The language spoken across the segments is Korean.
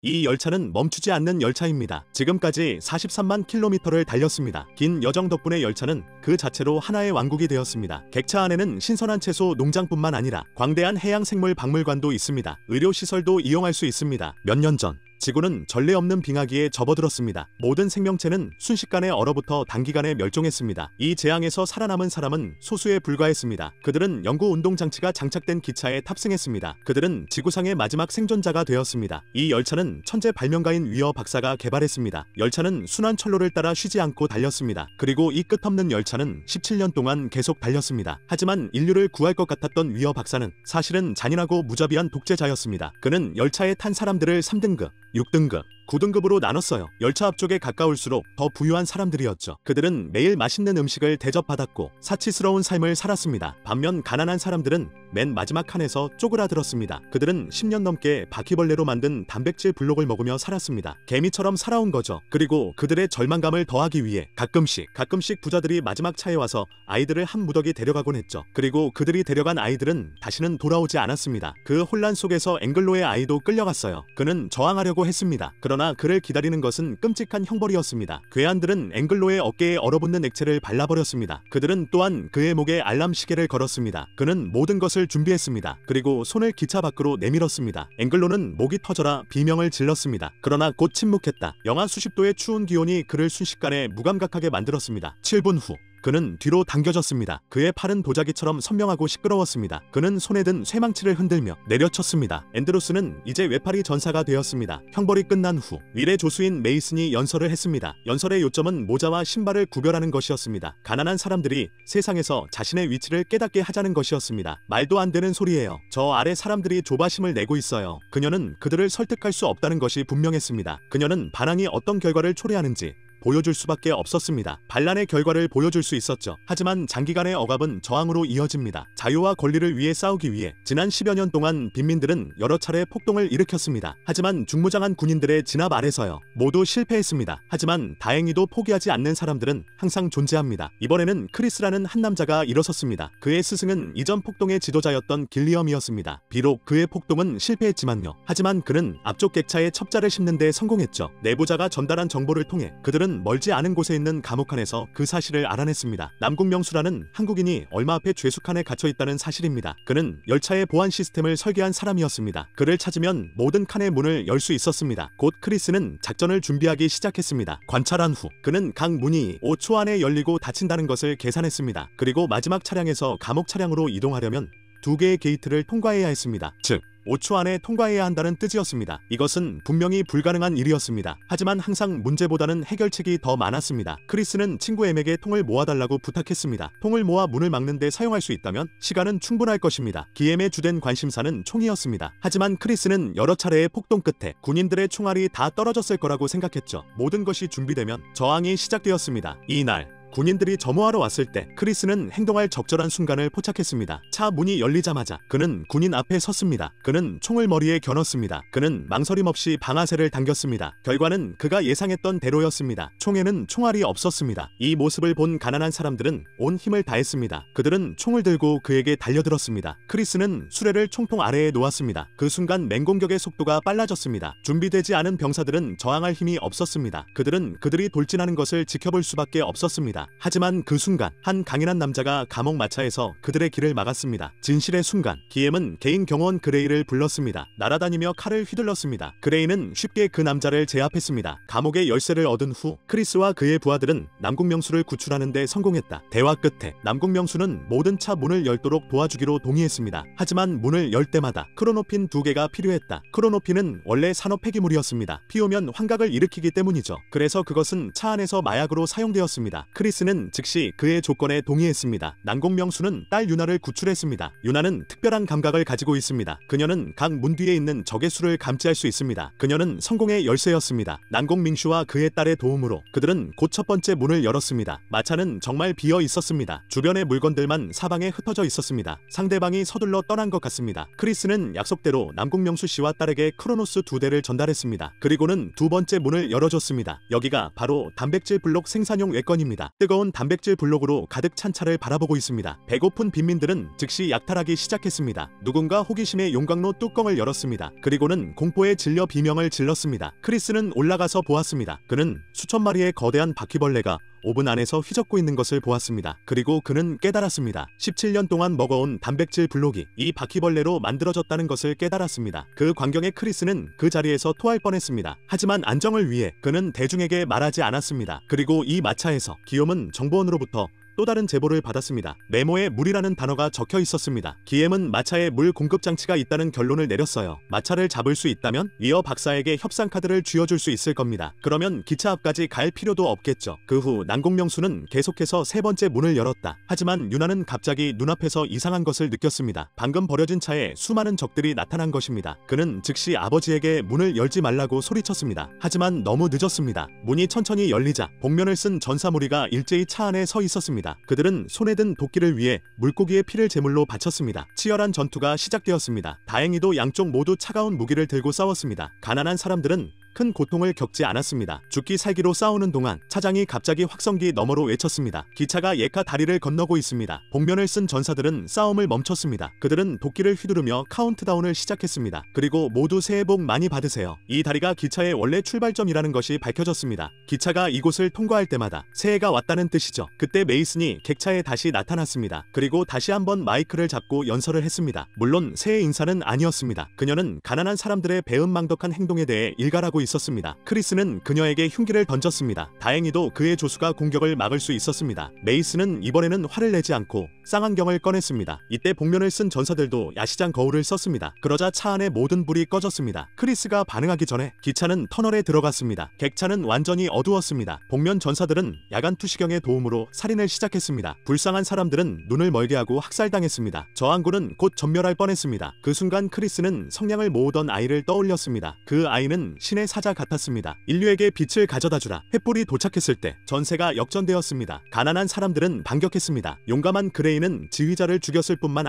이 열차는 멈추지 않는 열차입니다. 지금까지 43만 킬로미터를 달렸습니다. 긴 여정 덕분에 열차는 그 자체로 하나의 왕국이 되었습니다. 객차 안에는 신선한 채소 농장뿐만 아니라 광대한 해양생물 박물관도 있습니다. 의료시설도 이용할 수 있습니다. 몇 년 전 지구는 전례 없는 빙하기에 접어들었습니다. 모든 생명체는 순식간에 얼어붙어 단기간에 멸종했습니다. 이 재앙에서 살아남은 사람은 소수에 불과했습니다. 그들은 연구 운동 장치가 장착된 기차에 탑승했습니다. 그들은 지구상의 마지막 생존자가 되었습니다. 이 열차는 천재 발명가인 위어 박사가 개발했습니다. 열차는 순환철로를 따라 쉬지 않고 달렸습니다. 그리고 이 끝없는 열차는 17년 동안 계속 달렸습니다. 하지만 인류를 구할 것 같았던 위어 박사는 사실은 잔인하고 무자비한 독재자였습니다. 그는 열차에 탄 사람들을 3등급, 6등급, 9등급으로 나눴어요. 열차 앞쪽에 가까울수록 더 부유한 사람들이었죠. 그들은 매일 맛있는 음식을 대접받았고 사치스러운 삶을 살았습니다. 반면 가난한 사람들은 맨 마지막 칸에서 쪼그라들었습니다. 그들은 10년 넘게 바퀴벌레로 만든 단백질 블록을 먹으며 살았습니다. 개미처럼 살아온 거죠. 그리고 그들의 절망감을 더하기 위해 가끔씩 부자들이 마지막 차에 와서 아이들을 한 무더기 데려가곤 했죠. 그리고 그들이 데려간 아이들은 다시는 돌아오지 않았습니다. 그 혼란 속에서 앵글로의 아이도 끌려갔어요. 그는 저항하려고 했습니다. 그러나 그를 기다리는 것은 끔찍한 형벌이었습니다. 괴한들은 앵글로의 어깨에 얼어붙는 액체를 발라버렸습니다. 그들은 또한 그의 목에 알람 시계를 걸었습니다. 그는 모든 것을 준비했습니다. 그리고 손을 기차 밖으로 내밀었습니다. 앵글로는 목이 터져라 비명을 질렀습니다. 그러나 곧 침묵했다. 영하 수십 도의 추운 기온이 그를 순식간에 무감각하게 만들었습니다. 7분 후 그는 뒤로 당겨졌습니다. 그의 팔은 도자기처럼 선명하고 시끄러웠습니다. 그는 손에 든 쇠망치를 흔들며 내려쳤습니다. 앤드루스는 이제 외팔이 전사가 되었습니다. 형벌이 끝난 후 윌의 조수인 메이슨이 연설을 했습니다. 연설의 요점은 모자와 신발을 구별하는 것이었습니다. 가난한 사람들이 세상에서 자신의 위치를 깨닫게 하자는 것이었습니다. 말도 안 되는 소리예요. 저 아래 사람들이 조바심을 내고 있어요. 그녀는 그들을 설득할 수 없다는 것이 분명했습니다. 그녀는 반항이 어떤 결과를 초래하는지 보여줄 수밖에 없었습니다. 반란의 결과를 보여줄 수 있었죠. 하지만 장기간의 억압은 저항으로 이어집니다. 자유와 권리를 위해 싸우기 위해 지난 10여 년 동안 빈민들은 여러 차례 폭동을 일으켰습니다. 하지만 중무장한 군인들의 진압 아래서요 모두 실패했습니다. 하지만 다행히도 포기하지 않는 사람들은 항상 존재합니다. 이번에는 크리스라는 한 남자가 일어섰습니다. 그의 스승은 이전 폭동의 지도자였던 길리엄이었습니다. 비록 그의 폭동은 실패했지만요. 하지만 그는 앞쪽 객차에 첩자를 심는 데 성공했죠. 내부자가 전달한 정보를 통해 그들은 멀지 않은 곳에 있는 감옥 안에서 그 사실을 알아냈습니다. 남궁명수라는 한국인이 얼마 앞에 죄수칸에 갇혀있다는 사실입니다. 그는 열차의 보안 시스템을 설계한 사람이었습니다. 그를 찾으면 모든 칸의 문을 열 수 있었습니다. 곧 크리스는 작전을 준비하기 시작했습니다. 관찰한 후 그는 각 문이 5초 안에 열리고 닫힌다는 것을 계산했습니다. 그리고 마지막 차량에서 감옥 차량으로 이동하려면 2개의 게이트를 통과해야 했습니다. 즉 5초 안에 통과해야 한다는 뜻이었습니다. 이것은 분명히 불가능한 일이었습니다. 하지만 항상 문제보다는 해결책이 더 많았습니다. 크리스는 친구 엠에게 통을 모아달라고 부탁했습니다. 통을 모아 문을 막는 데 사용할 수 있다면 시간은 충분할 것입니다. 기엠의 주된 관심사는 총이었습니다. 하지만 크리스는 여러 차례의 폭동 끝에 군인들의 총알이 다 떨어졌을 거라고 생각했죠. 모든 것이 준비되면 저항이 시작되었습니다. 이날 군인들이 점호하러 왔을 때 크리스는 행동할 적절한 순간을 포착했습니다. 차 문이 열리자마자 그는 군인 앞에 섰습니다. 그는 총을 머리에 겨눴습니다. 그는 망설임 없이 방아쇠를 당겼습니다. 결과는 그가 예상했던 대로였습니다. 총에는 총알이 없었습니다. 이 모습을 본 가난한 사람들은 온 힘을 다했습니다. 그들은 총을 들고 그에게 달려들었습니다. 크리스는 수레를 총통 아래에 놓았습니다. 그 순간 맹공격의 속도가 빨라졌습니다. 준비되지 않은 병사들은 저항할 힘이 없었습니다. 그들은 그들이 돌진하는 것을 지켜볼 수밖에 없었습니다. 하지만 그 순간 한 강인한 남자가 감옥 마차에서 그들의 길을 막았습니다. 진실의 순간 기엠은 개인 경호원 그레이를 불렀습니다. 날아다니며 칼을 휘둘렀습니다. 그레이는 쉽게 그 남자를 제압했습니다. 감옥의 열쇠를 얻은 후 크리스와 그의 부하들은 남궁명수를 구출하는 데 성공했다. 대화 끝에 남궁명수는 모든 차 문을 열도록 도와주기로 동의했습니다. 하지만 문을 열 때마다 크로노핀 2개가 필요했다. 크로노핀은 원래 산업 폐기물이었습니다. 피우면 환각을 일으키기 때문이죠. 그래서 그것은 차 안에서 마약으로 사용되었습니다. 크리스는 즉시 그의 조건에 동의했습니다. 남궁명수는 딸 유나를 구출했습니다. 유나는 특별한 감각을 가지고 있습니다. 그녀는 각 문 뒤에 있는 적의 수를 감지할 수 있습니다. 그녀는 성공의 열쇠였습니다. 남궁민슈와 그의 딸의 도움으로 그들은 곧 첫 번째 문을 열었습니다. 마차는 정말 비어 있었습니다. 주변의 물건들만 사방에 흩어져 있었습니다. 상대방이 서둘러 떠난 것 같습니다. 크리스는 약속대로 남궁명수 씨와 딸에게 크로노스 2대를 전달했습니다. 그리고는 두 번째 문을 열어줬습니다. 여기가 바로 단백질 블록 생산용 외건입니다. 뜨거운 단백질 블록으로 가득 찬 차를 바라보고 있습니다. 배고픈 빈민들은 즉시 약탈하기 시작했습니다. 누군가 호기심에 용광로 뚜껑을 열었습니다. 그리고는 공포에 질려 비명을 질렀습니다. 크리스는 올라가서 보았습니다. 그는 수천 마리의 거대한 바퀴벌레가 오븐 안에서 휘젓고 있는 것을 보았습니다. 그리고 그는 깨달았습니다. 17년 동안 먹어온 단백질 블록이 이 바퀴벌레로 만들어졌다는 것을 깨달았습니다. 그 광경에 크리스는 그 자리에서 토할 뻔했습니다. 하지만 안정을 위해 그는 대중에게 말하지 않았습니다. 그리고 이 마차에서 기욤은 정보원으로부터 또 다른 제보를 받았습니다. 메모에 물이라는 단어가 적혀 있었습니다. 기욤은 마차에 물 공급 장치가 있다는 결론을 내렸어요. 마차를 잡을 수 있다면 위어 박사에게 협상 카드를 쥐어줄 수 있을 겁니다. 그러면 기차 앞까지 갈 필요도 없겠죠. 그 후 난공명수는 계속해서 세 번째 문을 열었다. 하지만 유나는 갑자기 눈앞에서 이상한 것을 느꼈습니다. 방금 버려진 차에 수많은 적들이 나타난 것입니다. 그는 즉시 아버지에게 문을 열지 말라고 소리쳤습니다. 하지만 너무 늦었습니다. 문이 천천히 열리자 복면을 쓴 전사 무리가 일제히 차 안에 서 있었습니다. 그들은 손에 든 도끼를 위해 물고기의 피를 제물로 바쳤습니다. 치열한 전투가 시작되었습니다. 다행히도 양쪽 모두 차가운 무기를 들고 싸웠습니다. 가난한 사람들은 큰 고통을 겪지 않았습니다. 죽기 살기로 싸우는 동안 차장이 갑자기 확성기 너머로 외쳤습니다. 기차가 예카 다리를 건너고 있습니다. 복면을 쓴 전사들은 싸움을 멈췄습니다. 그들은 도끼를 휘두르며 카운트다운을 시작했습니다. 그리고 모두 새해 복 많이 받으세요. 이 다리가 기차의 원래 출발점이라는 것이 밝혀졌습니다. 기차가 이곳을 통과할 때마다 새해가 왔다는 뜻이죠. 그때 메이슨이 객차에 다시 나타났습니다. 그리고 다시 한번 마이크를 잡고 연설을 했습니다. 물론 새해 인사는 아니었습니다. 그녀는 가난한 사람들의 배은망덕한 행동에 대해 일갈하고 있었습니다. 크리스는 그녀에게 흉기를 던졌습니다. 다행히도 그의 조수가 공격을 막을 수 있었습니다. 메이슨은 이번에는 화를 내지 않고 쌍안경을 꺼냈습니다. 이때 복면을 쓴 전사들도 야시장 거울을 썼습니다. 그러자 차 안의 모든 불이 꺼졌습니다. 크리스가 반응하기 전에 기차는 터널에 들어갔습니다. 객차는 완전히 어두웠습니다. 복면 전사들은 야간 투시경의 도움으로 살인을 시작했습니다. 불쌍한 사람들은 눈을 멀게 하고 학살당했습니다. 저항군은 곧 전멸할 뻔했습니다. 그 순간 크리스는 성냥을 모으던 아이를 떠올렸습니다. 그 아이는 신의 사자 같았습니다. 인류에게 빛을 가져다주라. 횃불이 도착했을 때 전세가 역전되었습니다. 가난한 사람들은 반격했습니다. 용감한 그레이는 지휘자를 죽였을 뿐만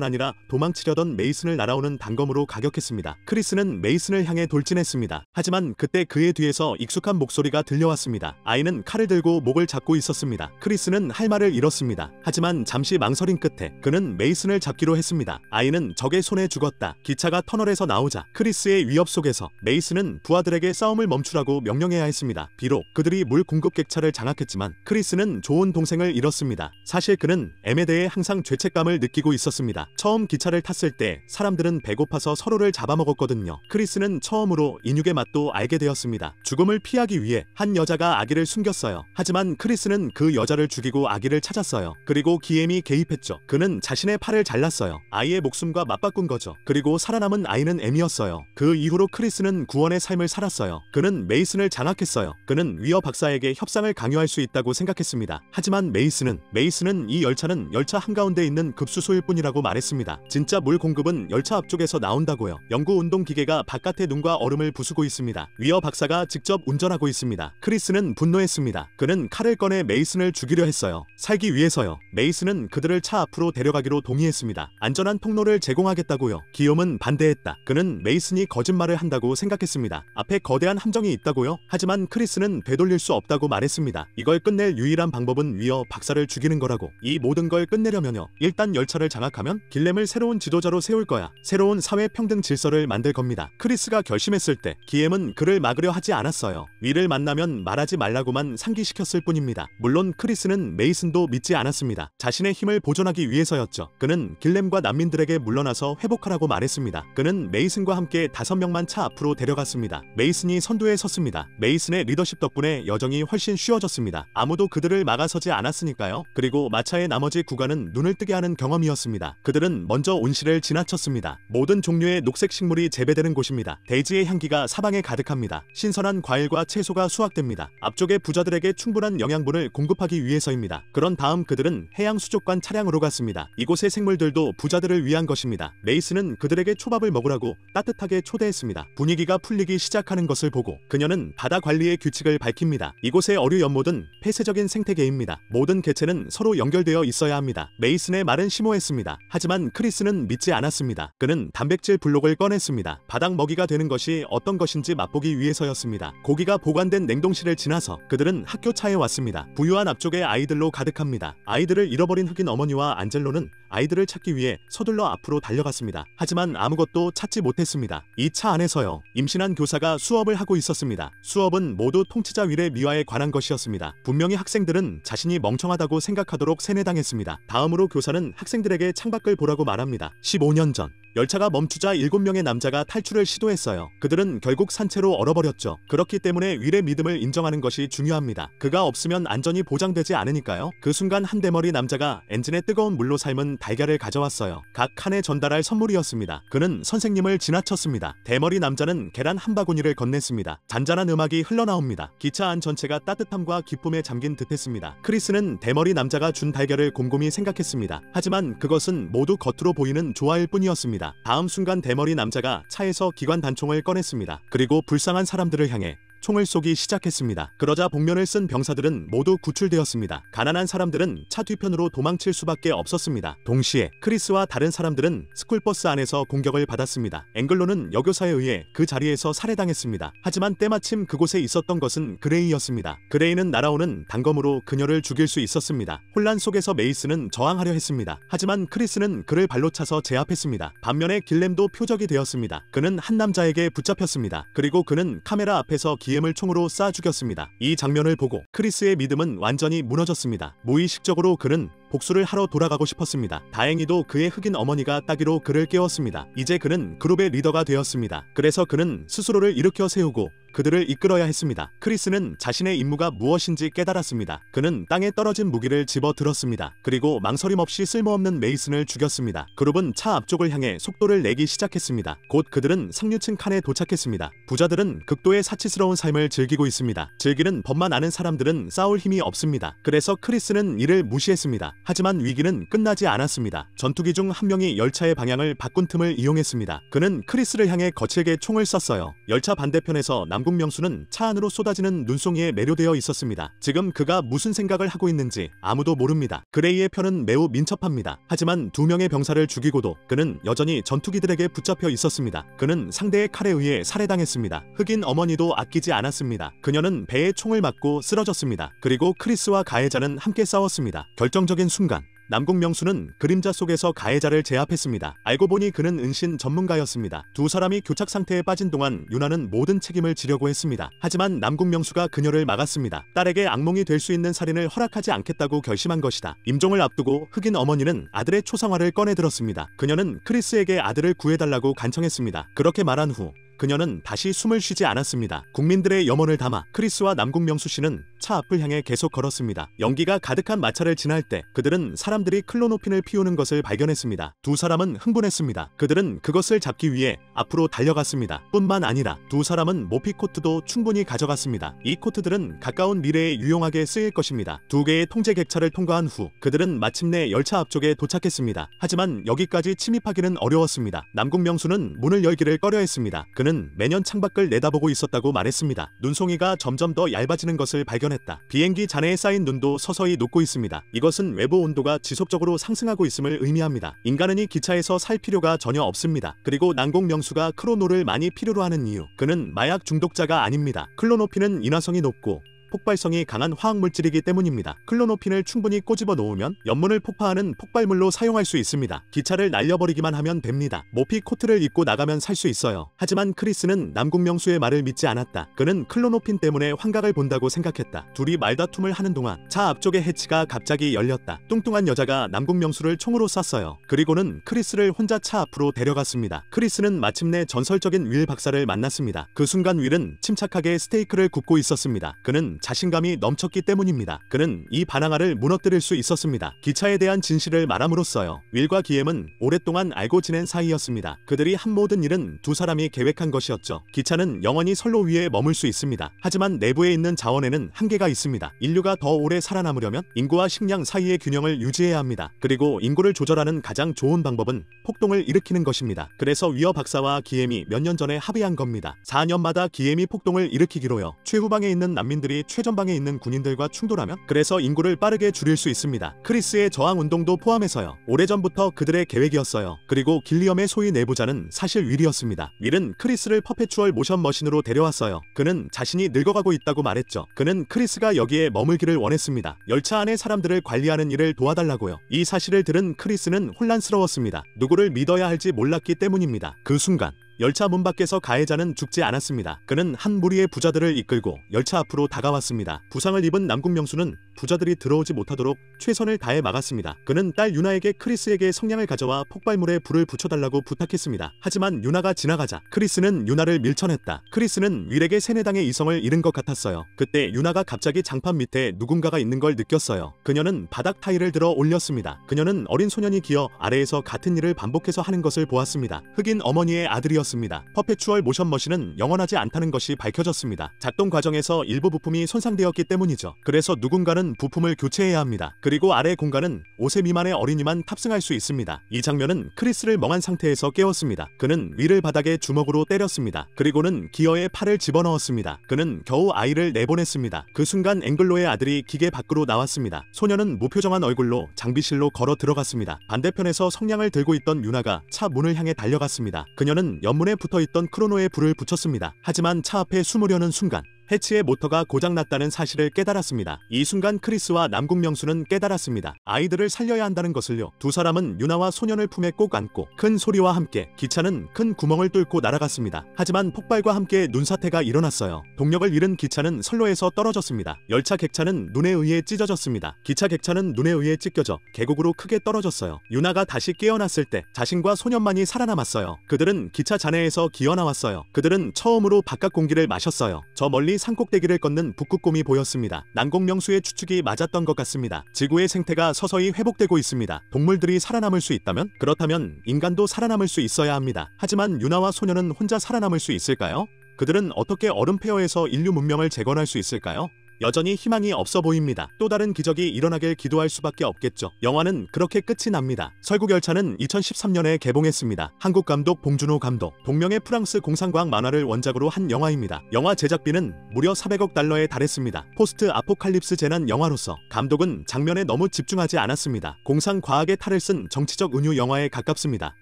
아니라 도망치려던 메이슨을 날아오는 단검으로 가격했습니다. 크리스는 메이슨을 향해 돌진했습니다. 하지만 그때 그의 뒤에서 익숙한 목소리가 들려왔습니다. 아이는 칼을 들고 목을 잡고 있었습니다. 크리스는 할 말을 잃었습니다. 하지만 잠시 망설임 끝에 그는 메이슨을 잡기로 했습니다. 아이는 적의 손에 죽었다. 기차가 터널에서 나오자 크리스의 위협 속에서 메이슨은 부하들에게 싸움을 멈추라고 명령해야 했습니다. 비록 그들이 물 공급 객차를 장악했지만 크리스는 좋은 동생을 잃었습니다. 사실 그는 M에 대해 항상 죄책감을 느끼고 있었습니다. 처음 기차를 탔을 때 사람들은 배고파서 서로를 잡아먹었거든요. 크리스는 처음으로 인육의 맛도 알게 되었습니다. 죽음을 피하기 위해 한 여자가 아기를 숨겼어요. 하지만 크리스는 그 여자를 죽이고 아기를 찾았어요. 그리고 기욤이 개입했죠. 그는 자신의 팔을 잘랐어요. 아이의 목숨과 맞바꾼 거죠. 그리고 살아남은 아이는 M이었어요. 그 이후로 크리스는 구원의 삶을 살았어요. 그는 메이슨을 장악했어요. 그는 위어 박사에게 협상을 강요할 수 있다고 생각했습니다. 하지만 메이슨은 이 열차는 열차 한가운데 있는 급수소일 뿐이라고 말했습니다. 진짜 물 공급은 열차 앞쪽에서 나온다고요. 연구 운동 기계가 바깥의 눈과 얼음을 부수고 있습니다. 위어 박사가 직접 운전하고 있습니다. 크리스는 분노했습니다. 그는 칼을 꺼내 메이슨을 죽이려 했어요. 살기 위해서요. 메이슨은 그들을 차 앞으로 데려가기로 동의했습니다. 안전한 통로를 제공하겠다고요. 기욤은 반대했다. 그는 메이슨이 거짓말을 한다고 생각했습니다. 앞에 거대한 함정이 있다고요? 하지만 크리스는 되돌릴 수 없다고 말했습니다. 이걸 끝낼 유일한 방법은 위어 박사를 죽이는 거라고. 이 모든 걸 끝내려면요. 일단 열차를 장악하면 길렘을 새로운 지도자로 세울 거야. 새로운 사회 평등 질서를 만들 겁니다. 크리스가 결심했을 때 기욤은 그를 막으려 하지 않았어요. 위를 만나면 말하지 말라고만 상기시켰을 뿐입니다. 물론 크리스는 메이슨도 믿지 않았습니다. 자신의 힘을 보존하기 위해서였죠. 그는 길렘과 난민들에게 물러나서 회복하라고 말했습니다. 그는 메이슨과 함께 5명만 차 앞으로 데려갔습니다. 메이슨이 선두에 섰습니다. 메이슨의 리더십 덕분에 여정이 훨씬 쉬워졌습니다. 아무도 그들을 막아서지 않았으니까요. 그리고 마차의 나머지 구간은 눈을 뜨게 하는 경험이었습니다. 그들은 먼저 온실을 지나쳤습니다. 모든 종류의 녹색 식물이 재배되는 곳입니다. 데이지의 향기가 사방에 가득합니다. 신선한 과일과 채소가 수확됩니다. 앞쪽의 부자들에게 충분한 영양분을 공급하기 위해서입니다. 그런 다음 그들은 해양 수족관 차량으로 갔습니다. 이곳의 생물들도 부자들을 위한 것입니다. 메이슨은 그들에게 초밥을 먹으라고 따뜻하게 초대했습니다. 분위기가 풀리기 시작하는 것을 보고 그녀는 바다 관리의 규칙을 밝힙니다. 이곳의 어류 연못은 폐쇄적인 생태계입니다. 모든 개체 대체는 서로 연결되어 있어야 합니다. 메이슨의 말은 심오했습니다. 하지만 크리스는 믿지 않았습니다. 그는 단백질 블록을 꺼냈습니다. 바닥 먹이가 되는 것이 어떤 것인지 맛보기 위해서였습니다. 고기가 보관된 냉동실을 지나서 그들은 학교 차에 왔습니다. 부유한 앞쪽에 아이들로 가득합니다. 아이들을 잃어버린 흑인 어머니와 안젤로는 아이들을 찾기 위해 서둘러 앞으로 달려갔습니다. 하지만 아무것도 찾지 못했습니다. 이 차 안에서요. 임신한 교사가 수업을 하고 있었습니다. 수업은 모두 통치자 윌의 미화에 관한 것이었습니다. 분명히 학생들은 자신이 멍청하다고 생각하도록 세뇌당했습니다. 다음으로 교사는 학생들에게 창밖을 보라고 말합니다. 15년 전 열차가 멈추자 7명의 남자가 탈출을 시도했어요. 그들은 결국 산채로 얼어버렸죠. 그렇기 때문에 윌의 믿음을 인정하는 것이 중요합니다. 그가 없으면 안전이 보장되지 않으니까요. 그 순간 한 대머리 남자가 엔진에 뜨거운 물로 삶은 달걀을 가져왔어요. 각 칸에 전달할 선물이었습니다. 그는 선생님을 지나쳤습니다. 대머리 남자는 계란 한 바구니를 건넸습니다. 잔잔한 음악이 흘러나옵니다. 기차 안 전체가 따뜻함과 기쁨에 잠긴 듯했습니다. 크리스는 대머리 남자가 준 달걀을 곰곰이 생각했습니다. 하지만 그것은 모두 겉으로 보이는 조화일 뿐이었습니다. 다음 순간 대머리 남자가 차에서 기관 단총을 꺼냈습니다. 그리고 불쌍한 사람들을 향해 총을 쏘기 시작했습니다. 그러자 복면을 쓴 병사들은 모두 구출되었습니다. 가난한 사람들은 차 뒤편으로 도망칠 수밖에 없었습니다. 동시에 크리스와 다른 사람들은 스쿨버스 안에서 공격을 받았습니다. 앵글로는 여교사에 의해 그 자리에서 살해당했습니다. 하지만 때마침 그곳에 있었던 것은 그레이였습니다. 그레이는 날아오는 단검으로 그녀를 죽일 수 있었습니다. 혼란 속에서 메이슨은 저항하려 했습니다. 하지만 크리스는 그를 발로 차서 제압했습니다. 반면에 길렘도 표적이 되었습니다. 그는 한 남자에게 붙잡혔습니다. 그리고 그는 카메라 앞에서 기엠을 총으로 쏴 죽였습니다. 이 장면을 보고 크리스의 믿음은 완전히 무너졌습니다. 무의식적으로 그는 복수를 하러 돌아가고 싶었습니다. 다행히도 그의 흑인 어머니가 따기로 그를 깨웠습니다. 이제 그는 그룹의 리더가 되었습니다. 그래서 그는 스스로를 일으켜 세우고 그들을 이끌어야 했습니다. 크리스는 자신의 임무가 무엇인지 깨달았습니다. 그는 땅에 떨어진 무기를 집어 들었습니다. 그리고 망설임 없이 쓸모없는 메이슨을 죽였습니다. 그룹은 차 앞쪽을 향해 속도를 내기 시작했습니다. 곧 그들은 상류층 칸에 도착했습니다. 부자들은 극도의 사치스러운 삶을 즐기고 있습니다. 즐기는 법만 아는 사람들은 싸울 힘이 없습니다. 그래서 크리스는 이를 무시했습니다. 하지만 위기는 끝나지 않았습니다. 전투기 중 한 명이 열차의 방향을 바꾼 틈을 이용했습니다. 그는 크리스를 향해 거칠게 총을 쐈어요. 열차 반대편에서 남궁 명수는 차 안으로 쏟아지는 눈송이에 매료되어 있었습니다. 지금 그가 무슨 생각을 하고 있는지 아무도 모릅니다. 그레이의 편은 매우 민첩합니다. 하지만 2명의 병사를 죽이고도 그는 여전히 전투기들에게 붙잡혀 있었습니다. 그는 상대의 칼에 의해 살해당했습니다. 흑인 어머니도 아끼지 않았습니다. 그녀는 배에 총을 맞고 쓰러졌습니다. 그리고 크리스와 가해자는 함께 싸웠습니다. 결정적인 순간 남궁 명수는 그림자 속에서 가해자를 제압했습니다. 알고 보니 그는 은신 전문가였습니다. 두 사람이 교착 상태에 빠진 동안 유나는 모든 책임을 지려고 했습니다. 하지만 남궁 명수가 그녀를 막았습니다. 딸에게 악몽이 될 수 있는 살인을 허락하지 않겠다고 결심한 것이다. 임종을 앞두고 흑인 어머니는 아들의 초상화를 꺼내들었습니다. 그녀는 크리스에게 아들을 구해달라고 간청했습니다. 그렇게 말한 후 그녀는 다시 숨을 쉬지 않았습니다. 국민들의 염원을 담아 크리스와 남궁 명수 씨는 차 앞을 향해 계속 걸었습니다. 연기가 가득한 마차를 지날 때 그들은 사람들이 클로노핀을 피우는 것을 발견했습니다. 두 사람은 흥분했습니다. 그들은 그것을 잡기 위해 앞으로 달려갔습니다. 뿐만 아니라 두 사람은 모피 코트도 충분히 가져갔습니다. 이 코트들은 가까운 미래에 유용하게 쓰일 것입니다. 2개의 통제 객차를 통과한 후 그들은 마침내 열차 앞쪽에 도착했습니다. 하지만 여기까지 침입하기는 어려웠습니다. 남궁 명수는 문을 열기를 꺼려했습니다. 그는 매년 창밖을 내다보고 있었다고 말했습니다. 눈송이가 점점 더 얇아지는 것을 발견했다. 비행기 잔해에 쌓인 눈도 서서히 녹고 있습니다. 이것은 외부 온도가 지속적으로 상승하고 있음을 의미합니다. 인간은 이 기차에서 살 필요가 전혀 없습니다. 그리고 남궁 명수가 크로노를 많이 필요로 하는 이유, 그는 마약 중독자가 아닙니다. 클로노핀은 인화성이 높고 폭발성이 강한 화학물질이기 때문입니다. 클로노핀을 충분히 꼬집어 놓으면 연문을 폭파하는 폭발물로 사용할 수 있습니다. 기차를 날려버리기만 하면 됩니다. 모피 코트를 입고 나가면 살 수 있어요. 하지만 크리스는 남궁 명수의 말을 믿지 않았다. 그는 클로노핀 때문에 환각을 본다고 생각했다. 둘이 말다툼을 하는 동안 차 앞쪽의 해치가 갑자기 열렸다. 뚱뚱한 여자가 남궁 명수를 총으로 쐈어요. 그리고는 크리스를 혼자 차 앞으로 데려갔습니다. 크리스는 마침내 전설적인 윌 박사를 만났습니다. 그 순간 윌은 침착하게 스테이크를 굽고 있었습니다. 그는 자신감이 넘쳤기 때문입니다. 그는 이 바나나를 무너뜨릴 수 있었습니다. 기차에 대한 진실을 말함으로써요. 윌과 기엠은 오랫동안 알고 지낸 사이였습니다. 그들이 한 모든 일은 두 사람이 계획한 것이었죠. 기차는 영원히 선로 위에 머물 수 있습니다. 하지만 내부에 있는 자원에는 한계가 있습니다. 인류가 더 오래 살아남으려면 인구와 식량 사이의 균형을 유지해야 합니다. 그리고 인구를 조절하는 가장 좋은 방법은 폭동을 일으키는 것입니다. 그래서 위어 박사와 기엠이 몇 년 전에 합의한 겁니다. 4년마다 기엠이 폭동을 일으키기로요. 최후방에 있는 난민들이 최전방에 있는 군인들과 충돌하면 그래서 인구를 빠르게 줄일 수 있습니다. 크리스의 저항 운동도 포함해서요. 오래전부터 그들의 계획이었어요. 그리고 길리엄의 소위 내부자는 사실 윌이었습니다. 윌은 크리스를 퍼페추얼 모션 머신으로 데려왔어요. 그는 자신이 늙어가고 있다고 말했죠. 그는 크리스가 여기에 머물기를 원했습니다. 열차 안의 사람들을 관리하는 일을 도와달라고요. 이 사실을 들은 크리스는 혼란스러웠습니다. 누구를 믿어야 할지 몰랐기 때문입니다. 그 순간 열차 문 밖에서 가해자는 죽지 않았습니다. 그는 한 무리의 부자들을 이끌고 열차 앞으로 다가왔습니다. 부상을 입은 남궁 명수는 부자들이 들어오지 못하도록 최선을 다해 막았습니다. 그는 딸 유나에게 크리스에게 성냥을 가져와 폭발물에 불을 붙여달라고 부탁했습니다. 하지만 유나가 지나가자 크리스는 유나를 밀쳐냈다. 크리스는 윌에게 세뇌당의 이성을 잃은 것 같았어요. 그때 유나가 갑자기 장판 밑에 누군가가 있는 걸 느꼈어요. 그녀는 바닥 타일을 들어 올렸습니다. 그녀는 어린 소년이 기어 아래에서 같은 일을 반복해서 하는 것을 보았습니다. 흑인 어머니의 아들이었습니다. 퍼페추얼 모션 머신은 영원하지 않다는 것이 밝혀졌습니다. 작동 과정에서 일부 부품이 손상되었기 때문이죠. 그래서 누군가는 부품을 교체해야 합니다. 그리고 아래 공간은 5세 미만의 어린이만 탑승할 수 있습니다. 이 장면은 크리스를 멍한 상태에서 깨웠습니다. 그는 위를 바닥에 주먹으로 때렸습니다. 그리고는 기어에 팔을 집어넣었습니다. 그는 겨우 아이를 내보냈습니다. 그 순간 앵글로의 아들이 기계 밖으로 나왔습니다. 소녀는 무표정한 얼굴로 장비실로 걸어 들어갔습니다. 반대편에서 성냥을 들고 있던 유나가 차 문을 향해 달려갔습니다. 그녀는 옆문에 붙어있던 크로노에 불을 붙였습니다. 하지만 차 앞에 숨으려는 순간 해치의 모터가 고장났다는 사실을 깨달았습니다. 이 순간 크리스와 남궁 명수는 깨달았습니다. 아이들을 살려야 한다는 것을요. 두 사람은 유나와 소년을 품에 꼭 안고 큰 소리와 함께 기차는 큰 구멍을 뚫고 날아갔습니다. 하지만 폭발과 함께 눈사태가 일어났어요. 동력을 잃은 기차는 선로에서 떨어졌습니다. 열차 객차는 눈에 의해 찢어졌습니다. 기차 객차는 눈에 의해 찢겨져 계곡으로 크게 떨어졌어요. 유나가 다시 깨어났을 때 자신과 소년만이 살아남았어요. 그들은 기차 잔해에서 기어나왔어요. 그들은 처음으로 바깥 공기를 마셨어요. 저 멀리 산꼭대기를 걷는 북극곰이 보였습니다. 남궁 명수의 추측이 맞았던 것 같습니다. 지구의 생태가 서서히 회복되고 있습니다. 동물들이 살아남을 수 있다면? 그렇다면 인간도 살아남을 수 있어야 합니다. 하지만 유나와 소녀는 혼자 살아남을 수 있을까요? 그들은 어떻게 얼음페어에서 인류 문명을 재건할 수 있을까요? 여전히 희망이 없어 보입니다. 또 다른 기적이 일어나길 기도할 수밖에 없겠죠. 영화는 그렇게 끝이 납니다. 설국열차는 2013년에 개봉했습니다. 한국 감독 봉준호 감독, 동명의 프랑스 공상과학 만화를 원작으로 한 영화입니다. 영화 제작비는 무려 400억 달러에 달했습니다. 포스트 아포칼립스 재난 영화로서 감독은 장면에 너무 집중하지 않았습니다. 공상과학의 탈을 쓴 정치적 은유 영화에 가깝습니다.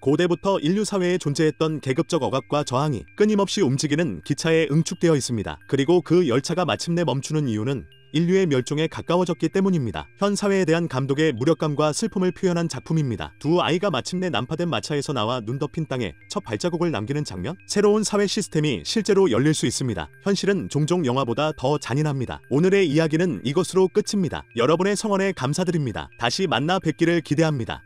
고대부터 인류 사회에 존재했던 계급적 억압과 저항이 끊임없이 움직이는 기차에 응축되어 있습니다. 그리고 그 열차가 마침내 멈추는 이유는 인류의 멸종에 가까워졌기 때문입니다. 현 사회에 대한 감독의 무력감과 슬픔을 표현한 작품입니다. 두 아이가 마침내 난파된 마차에서 나와 눈 덮인 땅에 첫 발자국을 남기는 장면? 새로운 사회 시스템이 실제로 열릴 수 있습니다. 현실은 종종 영화보다 더 잔인합니다. 오늘의 이야기는 이것으로 끝입니다. 여러분의 성원에 감사드립니다. 다시 만나 뵙기를 기대합니다.